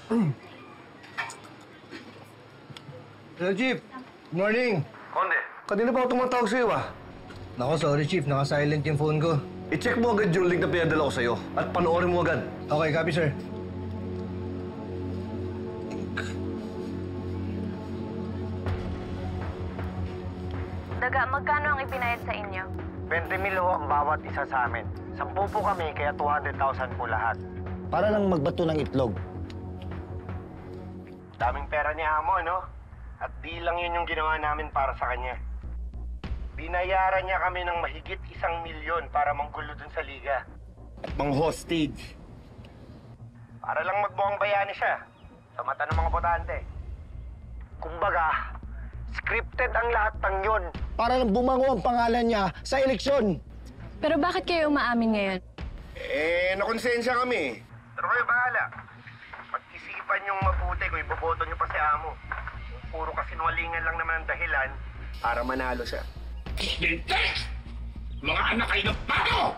Hello, Chief. Good morning. Konde, Kanina pa ako tumatawag sa'yo, ah. Nako, sorry, Chief. Naka-silent yung phone ko. i-check mo agad yung link na pinadala ko sa'yo at panoorin mo agad. Okay, copy, sir. Daga, magkano ang ipinayad sa inyo? 20 mil ho ang bawat isa sa amin. 10 po kami, kaya 200,000 po lahat. Para lang magbato ng itlog. Daming pera ni Amo, no? At di lang yun yung ginawa namin para sa kanya. Binayaran niya kami ng mahigit 1,000,000 para manggulo dun sa liga. At mga hostage. Para lang magmukhang bayani siya sa mata ng mga botante. Kumbaga, scripted ang lahat ng yun. Para lang bumango ang pangalan niya sa eleksyon. Pero bakit kayo umaamin ngayon? Nakonsensya kami. Pero kayo bahala. Pag-isipan yung mabuti kung iboboto niyo pa si Amo. Puro kasinwalingan lang naman ang dahilan para manalo siya. Lintes! Mga anak kayo ng pato!